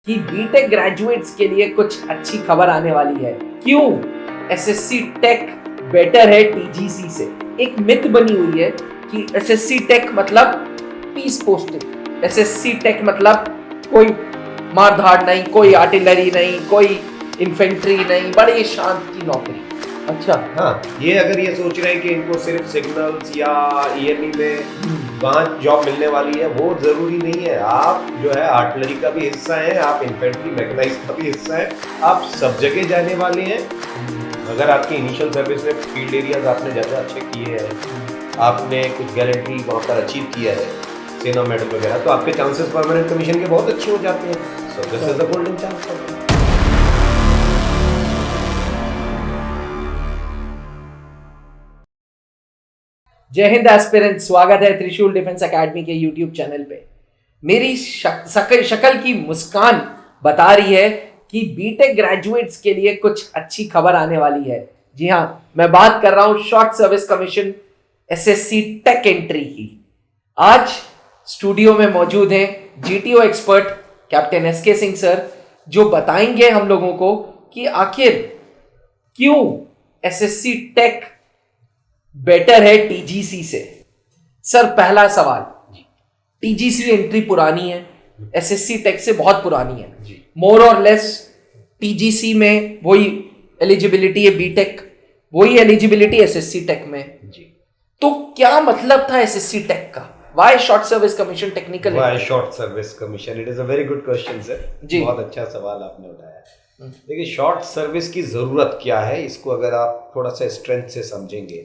कि BTech graduates के लिए कुछ अच्छी खबर आने वाली है। क्यों एसएससी टेक बेटर है टीजीसी से। एक मिथ बनी हुई है कि एसएससी टेक मतलब पीस पोस्टिंग, एसएससी टेक मतलब कोई मारधाड़ नहीं, कोई आर्टिलरी नहीं, कोई इन्फेंट्री नहीं, बड़ी शांत की नौकरी। अच्छा हाँ, ये अगर ये सोच रहे हैं कि इनको सिर्फ सिग्नल्स या ईएनई में वहाँ जॉब मिलने वाली है, वो जरूरी नहीं है। आप जो है आर्टिलरी का भी हिस्सा है, आप इन्फेंट्री मैकेनाइज्ड का भी हिस्सा है, आप सब जगह जाने वाले हैं। अगर आपकी इनिशियल सर्विस में फील्ड एरियाज आपने ज़्यादा अच्छे किए हैं, आपने कुछ गारंटी वहाँ पर अचीव किया है, सेना मेडल वगैरह, तो आपके चांसेस परमानेंट कमीशन के बहुत अच्छे हो जाते हैं। So this is the golden chance. जय हिंद एस्पिरेंट, स्वागत है त्रिशूल डिफेंस एकेडमी के यूट्यूब चैनल पे। मेरी शक्ल की मुस्कान बता रही है कि बीटेक ग्रेजुएट्स के लिए कुछ अच्छी खबर आने वाली है। जी हाँ, मैं बात कर रहा हूं short service commission SSC tech entry की। आज स्टूडियो में मौजूद हैं GTO expert captain SK Singh sir, जो बताएंगे हम लोगों को कि आखिर क्यों एसएससी टेक बेटर है टीजीसी से। सर, पहला सवाल, टीजीसी एंट्री पुरानी है, एसएससी टेक से बहुत पुरानी है। मोर और लेस टीजीसी में वही एलिजिबिलिटी है बीटेक, वही एलिजिबिलिटी एसएससी टेक में जी। तो क्या मतलब था एसएससी टेक का? Why short service commission technical? Why short service commission? It is a very good question sir ji, बहुत अच्छा सवाल आपने उठाया। देखिए, शॉर्ट सर्विस की जरूरत क्या है, इसको अगर आप थोड़ा सा स्ट्रेंथ से समझेंगे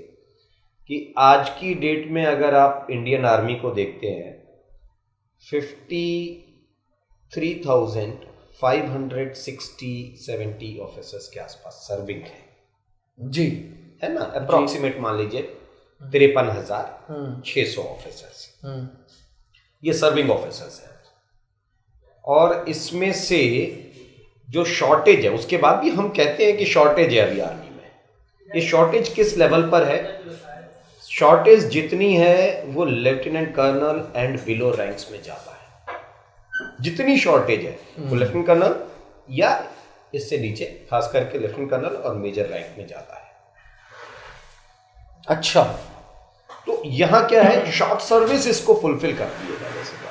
कि आज की डेट में अगर आप इंडियन आर्मी को देखते हैं, 53,560-70 ऑफिसर्स के आसपास सर्विंग है जी, है ना? अप्रोक्सीमेट मान लीजिए 53,600 ऑफिसर्स ये सर्विंग ऑफिसर्स हैं। और इसमें से जो शॉर्टेज है, उसके बाद भी हम कहते हैं कि शॉर्टेज है अभी आर्मी में। ये शॉर्टेज किस लेवल पर है? शॉर्टेज जितनी है वो lieutenant colonel and below ranks में ज्यादा है। जितनी शॉर्टेज है वो लेफ्टिनेंट कर्नल या इससे नीचे, खास करके लेफ्टिनेंट कर्नल और मेजर रैंक में ज्यादा है। अच्छा, तो यहाँ क्या है, शॉर्ट सर्विस इसको फुलफिल करती है ज्यादा से ज्यादा,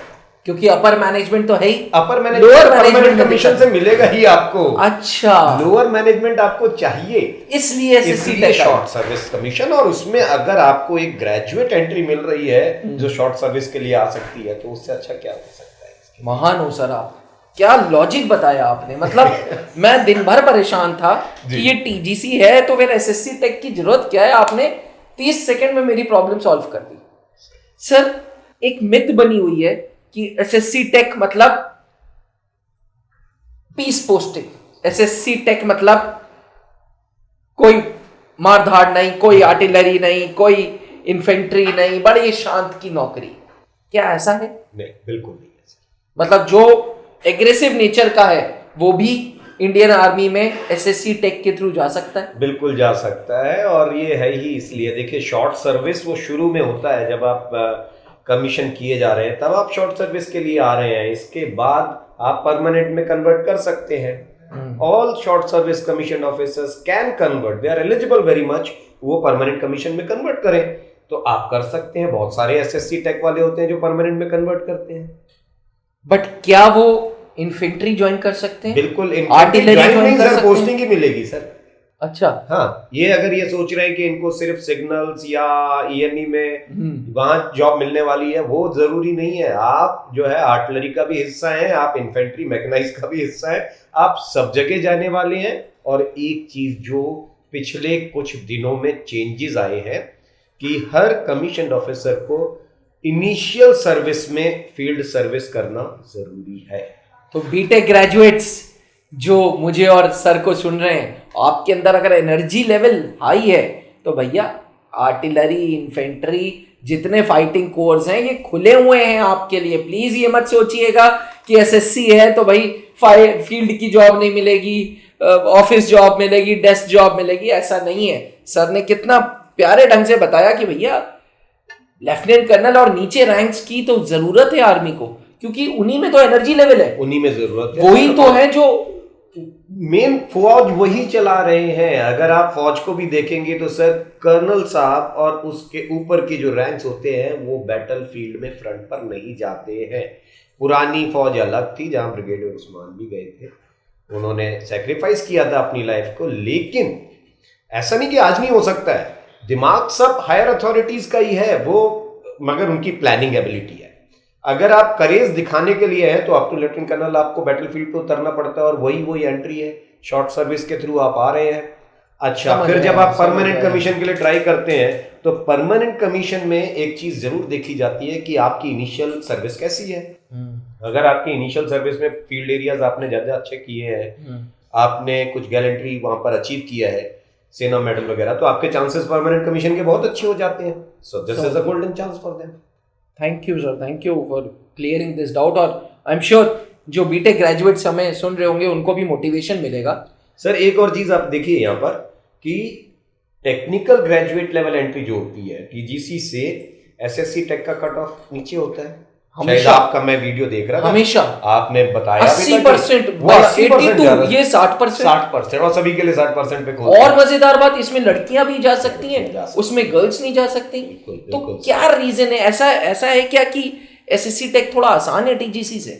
क्योंकि अपर मैनेजमेंट तो है ही। Upper management lower management commission से मिलेगा ही आपको। अच्छा, लोअर मैनेजमेंट आपको चाहिए, इसलिए शॉर्ट सर्विस कमीशन। और उसमें अगर आपको एक ग्रेजुएट एंट्री मिल रही है जो शॉर्ट सर्विस के लिए आ सकती है, तो उससे अच्छा क्या हो सकता है? महान हो सर आप, क्या लॉजिक बताया आपने। मतलब मैं दिन भर परेशान था कि ये टीजीसी है तो फिर एसएससी टेक की जरूरत क्या है। आपने 30 सेकंड में मेरी प्रॉब्लम सॉल्व कर दी। सर, एक मिथ बनी हुई है कि एसएससी टेक मतलब पीस पोस्टिंग, एसएससी टेक मतलब कोई मारधाड़ नहीं, कोई आर्टिलरी नहीं, कोई इन्फेंट्री नहीं, बड़ी शांत की नौकरी। क्या ऐसा है? नहीं, बिल्कुल नहीं ऐसा। मतलब जो एग्रेसिव नेचर का है वो भी इंडियन आर्मी में एसएससी टेक के थ्रू जा सकता है? बिल्कुल जा सकता है, और ये है ही इसलिए। देखिए, शॉर्ट सर्विस वो शुरू में होता है जब आप कमीशन किए जा रहे हैं, तब आप शॉर्ट सर्विस के लिए आ रहे हैं। इसके बाद आप परमानेंट में कन्वर्ट कर सकते हैं। All short service commission officers can convert, they are eligible very much. वो परमानेंट कमीशन में कन्वर्ट करें तो आप कर सकते हैं। बहुत सारे एसएससी टेक वाले होते हैं जो परमानेंट में कन्वर्ट करते हैं। बट क्या वो इन्फेंट्री ज्वाइन कर सकते हैं? बिल्कुल, आर्टिलरी ज्वाइन कर सकते हैं, पोस्टिंग ही मिलेगी सर। अच्छा, हाँ, ये अगर ये सोच रहे हैं कि इनको सिर्फ सिग्नल्स या ईएनई में वहां जॉब मिलने वाली है, वो जरूरी नहीं है। आप जो है आर्टिलरी का भी हिस्सा है, आप इन्फेंट्री मैकेनाइज्ड का भी हिस्सा है, आप सब जगह जाने वाले हैं। और एक चीज जो पिछले कुछ दिनों में चेंजेस आए हैं कि हर कमीशन ऑफिसर को इनिशियल सर्विस में फील्ड सर्विस करना जरूरी है। तो बीटेक ग्रेजुएट्स जो मुझे और सर को सुन रहे हैं, आपके अंदर अगर एनर्जी लेवल हाई है तो भैया आर्टिलरी, इन्फेंट्री, जितने फाइटिंग कोर्स हैं ये खुले हुए हैं आपके लिए। प्लीज ये मत सोचिएगा कि एसएससी है तो भाई फील्ड की जॉब नहीं मिलेगी, ऑफिस जॉब मिलेगी, डेस्क जॉब मिलेगी। ऐसा नहीं है। सर ने कितना प्यारे ढंग से बताया कि भैया लेफ्टिनेंट कर्नल और नीचे रैंक्स की तो जरूरत है आर्मी को, क्योंकि उन्हीं में तो एनर्जी लेवल है, उन्हीं में जरूरत है, वही तो है जो मेन फौज वही चला रहे हैं। अगर आप फौज को भी देखेंगे तो सर कर्नल साहब और उसके ऊपर के जो रैंक्स होते हैं वो बैटल फील्ड में फ्रंट पर नहीं जाते हैं। पुरानी फौज अलग थी जहां ब्रिगेडियर उस्मान भी गए थे, उन्होंने सेक्रीफाइस किया था अपनी लाइफ को, लेकिन ऐसा नहीं कि आज नहीं हो सकता है। दिमाग सब हायर अथॉरिटीज का ही है वो, मगर उनकी प्लानिंग एबिलिटी है। अगर आप करेज दिखाने के लिए हैं तो आप तो लेफ्टिनेंट कर्नल आपको बैटलफील्ड पे उतरना पड़ता है और वही एंट्री है, शॉर्ट सर्विस के थ्रू आप आ रहे हैं। अच्छा, फिर जब आप परमानेंट कमीशन के लिए ट्राई करते हैं तो परमानेंट कमीशन में एक चीज जरूर देखी जाती है कि आपकी इनिशियल सर्विस कैसी है। अगर आपकी इनिशियल सर्विस में फील्ड एरियाज आपने ज्यादा अच्छे किए हैं, आपने कुछ गैलेंट्री वहां पर अचीव किया है, सेना मेडल वगैरह, तो आपके चांसेस परमानेंट कमीशन के बहुत अच्छे हो जाते हैं। So this is a golden chance for them. Thank you sir, thank you for clearing this doubt. और आई एम श्योर जो बीटेक ग्रेजुएट्स हमें सुन रहे होंगे उनको भी मोटिवेशन मिलेगा। सर एक और चीज आप देखिए यहाँ पर कि टेक्निकल ग्रेजुएट लेवल एंट्री जो होती है टीजीसी से एसएससी टेक का कट ऑफ नीचे होता है। शायद आपका मैं वीडियो देख रहा था, हमेशा आपने बताया 80%, 82, ये 60%, और सभी के लिए 60% पे और मजेदार बात इसमें लड़कियां भी जा सकती हैं, उसमें गर्ल्स नहीं जा सकती। तो क्या रीजन है? ऐसा है क्या कि एसएससी टेक थोड़ा आसान है टीजीसी से?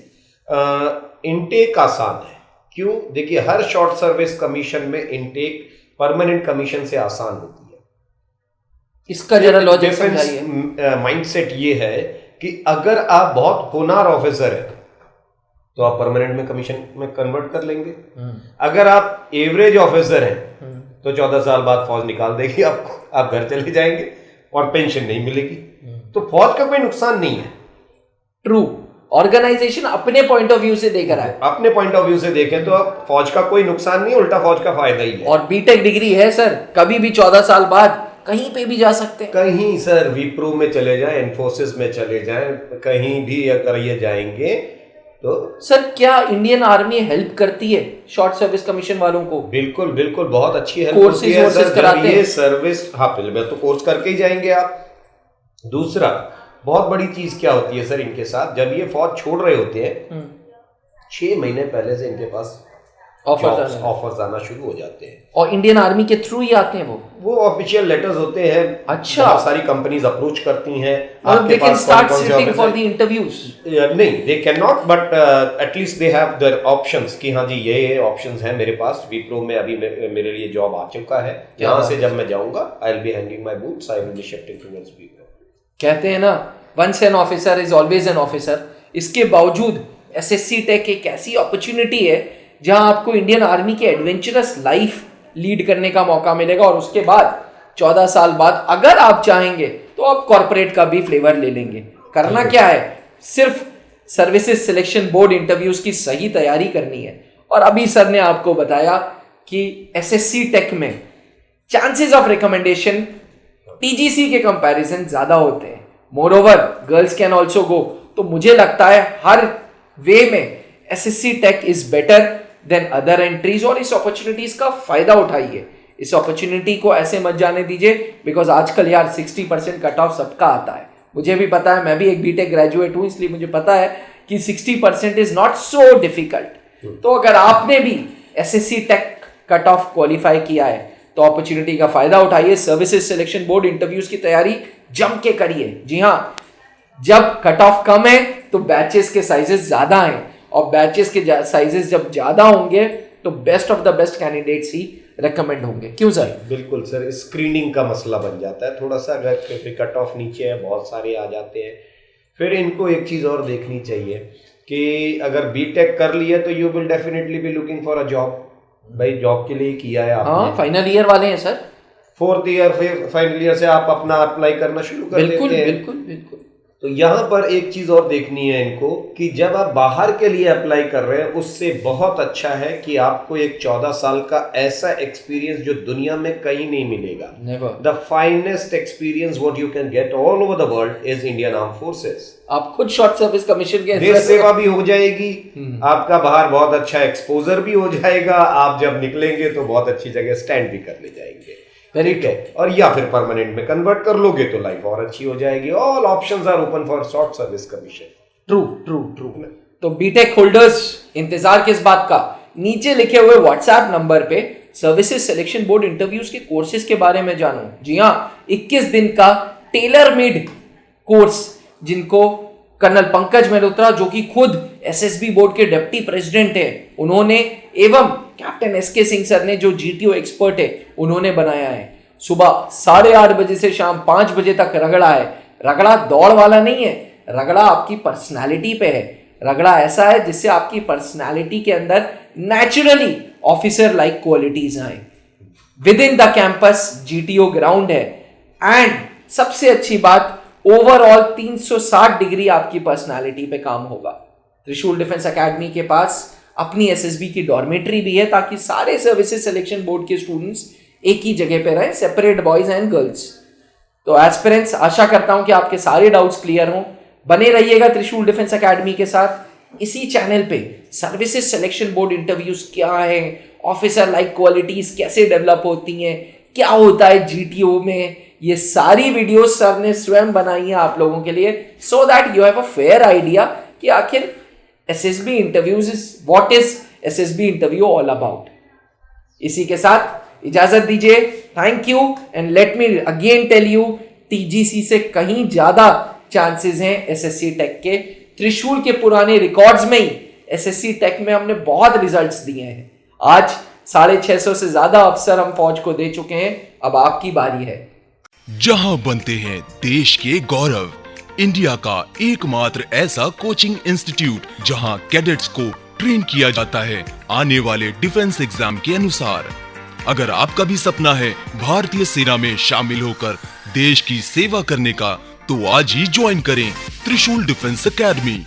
इनटेक आसान है। क्यों? देखिए हर शॉर्ट सर्विस कमीशन में इनटेक परमानेंट कमीशन से आसान होती है। इसका जरा लॉजिक समझाइए। माइंडसेट ये है कि अगर आप बहुत होनहार ऑफिसर है तो आप परमानेंट में कमीशन में कन्वर्ट कर लेंगे। अगर आप एवरेज ऑफिसर हैं तो 14 साल बाद फौज निकाल देगी आपको, आप घर चले जाएंगे और पेंशन नहीं मिलेगी। तो फौज का कोई नुकसान नहीं है। ट्रू, ऑर्गेनाइजेशन अपने पॉइंट ऑफ व्यू से देख रहा है। अपने पॉइंट ऑफ व्यू से देखें तो अब फौज का कोई नुकसान नहीं, उल्टा फौज का फायदा ही है। और बीटेक डिग्री है सर, कभी भी 14 साल बाद कहीं पे भी जा सकते हैं। कहीं सर विप्रो में चले जाएं, इन्फोसिस में चले जाएं, कहीं भी अगर ये जाएंगे तो। सर क्या इंडियन आर्मी हेल्प करती है शॉर्ट सर्विस कमीशन वालों को? बिल्कुल बिल्कुल, बहुत अच्छी हेल्प होती है सर। जब ये सर्विस, हाँ पहले तो कोर्स करके ही जाएंगे आप। दूसरा बहुत बड़ी चीज क्या होती है सर इनके साथ, जब ये फौज छोड़ रहे होते हैं 6 महीने पहले से इनके पास ऑफर्स आना शुरू हो जाते हैं। और इंडियन आर्मी के थ्रू ही आते हैं वो ऑफिशियल लेटर्स होते हैं। अच्छा, बहुत सारी कंपनीज अप्रोच करती हैं आपके पास फॉर द इंटरव्यूज। नहीं, they can not, but at least they have their options कि हाँ जी ये ऑप्शंस हैं मेरे पास। विप्रो में अभी मेरे लिए जॉब आ चुका है, यहाँ से जब मैं जाऊंगा I will be hanging my boots, I will be shifting towards Wipro. कहते हैं ना, once an officer is always an officer. इसके बावजूद एसएससी टेक एक ऐसी अपॉर्चुनिटी है जहां आपको इंडियन आर्मी की एडवेंचरस लाइफ लीड करने का मौका मिलेगा, और उसके बाद 14 साल बाद अगर आप चाहेंगे तो आप कॉर्पोरेट का भी फ्लेवर ले लेंगे। करना क्या है? सिर्फ सर्विसेज सिलेक्शन बोर्ड इंटरव्यूज की सही तैयारी करनी है। और अभी सर ने आपको बताया कि एसएससी टेक में चांसेस ऑफ रिकमेंडेशन टीजीसी के कंपैरिजन ज्यादा होते हैं। Moreover girls can also go. तो मुझे लगता है हर वे में SSC tech is better than other entries, और इस अपॉर्चुनिटीज का फायदा उठाइए। इस अपॉर्चुनिटी को ऐसे मत जाने दीजिए, बिकॉज आजकल यार 60% कट ऑफ सबका आता है। मुझे भी पता है, मैं भी एक बीटेक ग्रेजुएट हूं, इसलिए मुझे पता है कि 60% इज नॉट सो डिफिकल्ट। तो अगर आपने भी SSC tech cut off qualify किया है तो अपॉर्चुनिटी का फायदा उठाइए। सर्विसेज सिलेक्शन बोर्ड इंटरव्यूज की तैयारी जम के करिए। जी हाँ, जब कट ऑफ कम है तो बैचेस के साइजेस ज्यादा हैं, और बैचेस के साइजेस जब ज्यादा होंगे तो best of the best candidates he recommend होंगे। क्यों सर? बिल्कुल सर, स्क्रीनिंग का मसला बन जाता है थोड़ा सा। अगर कट ऑफ नीचे है, बहुत सारे आ जाते हैं। फिर इनको एक चीज और देखनी चाहिए कि अगर बीटेक कर लिया तो you will definitely be looking for a job. भाई जॉब के लिए किया है आपने। हाँ, फाइनल ईयर वाले हैं सर, 4th ईयर, फिर फाइनल ईयर से आप अपना अप्लाई करना शुरू कर देते हैं। बिल्कुल बिल्कुल। तो यहाँ पर एक चीज और देखनी है इनको कि जब आप बाहर के लिए अप्लाई कर रहे हैं, उससे बहुत अच्छा है कि आपको एक 14 साल का ऐसा एक्सपीरियंस जो दुनिया में कहीं नहीं मिलेगा। The finest experience what you can get all over the world is Indian arm forces. आप खुद शॉर्ट सर्विस कमीशन के देश सेवा भी हो जाएगी, आपका बाहर बहुत अच्छा एक्सपोजर भी हो जाएगा, आप जब निकलेंगे तो बहुत अच्छी जगह स्टैंड भी करने जाएंगे। ठीक है, और या फिर परमानेंट में कन्वर्ट कर लोगे तो लाइफ और अच्छी हो जाएगी। All options are open for short service commission. True true true. तो बीटेक होल्डर्स इंतजार किस बात का, नीचे लिखे हुए व्हाट्सएप नंबर पे सर्विसेज सिलेक्शन बोर्ड इंटरव्यूज के कोर्सेज के बारे में जानो। जी हाँ, 21 दिन का टेलर मेड कोर्स जिनको कर्नल पंकज मल्होत्रा जो कि खुद एसएसबी बोर्ड के डिप्टी प्रेसिडेंट है उन्होंने, एवं कैप्टन एसके सिंह सर ने जो जीटीओ एक्सपर्ट है उन्होंने बनाया है। सुबह 8:30 बजे से शाम 5 बजे तक रगड़ा है। रगड़ा दौड़ वाला नहीं है, रगड़ा आपकी पर्सनालिटी पे है। रगड़ा ऐसा है जिससे आपकी पर्सनालिटी के अंदर नेचुरली ऑफिसर लाइक क्वालिटीज आए। With in the campus GTO ground है एंड सबसे अच्छी बात ओवरऑल 360 डिग्री आपकी पर्सनालिटी पे काम होगा। त्रिशूल डिफेंस एकेडमी के पास अपनी एसएसबी की डॉर्मेट्री भी है ताकि सारे सर्विसेज सिलेक्शन बोर्ड के स्टूडेंट्स एक ही जगह पे रहें, सेपरेट बॉयज एंड गर्ल्स। तो एस्पिरेंट्स, आशा करता हूं कि आपके सारे डाउट्स क्लियर हों। बने रहिएगा त्रिशूल डिफेंस एकेडमी के साथ। इसी चैनल पे सर्विसेज सिलेक्शन बोर्ड इंटरव्यूज क्या है, ऑफिसर लाइक क्वालिटीज कैसे डेवलप होती हैं, क्या होता है जीटीओ में, ये सारी वीडियोस सर ने स्वयं बनाई है आप लोगों के लिए, so that you have a fair idea कि आखिर SSB interviews what is SSB interview all about. इसी के साथ इजाजत दीजिए। Thank you and let me again tell you, TGC से कहीं ज्यादा चांसेस हैं एसएससी टेक के। त्रिशूल के पुराने रिकॉर्ड्स में ही एसएससी टेक में हमने बहुत रिजल्ट्स दिए हैं। आज 650 से ज्यादा अफसर हम फौज को दे चुके हैं। अब आपकी बारी है। जहां बनते हैं देश के गौरव, इंडिया का एकमात्र ऐसा कोचिंग इंस्टीट्यूट जहां कैडेट्स को ट्रेन किया जाता है आने वाले डिफेंस एग्जाम के अनुसार। अगर आपका भी सपना है भारतीय सेना में शामिल होकर देश की सेवा करने का, तो आज ही ज्वाइन करें त्रिशूल डिफेंस एकेडमी।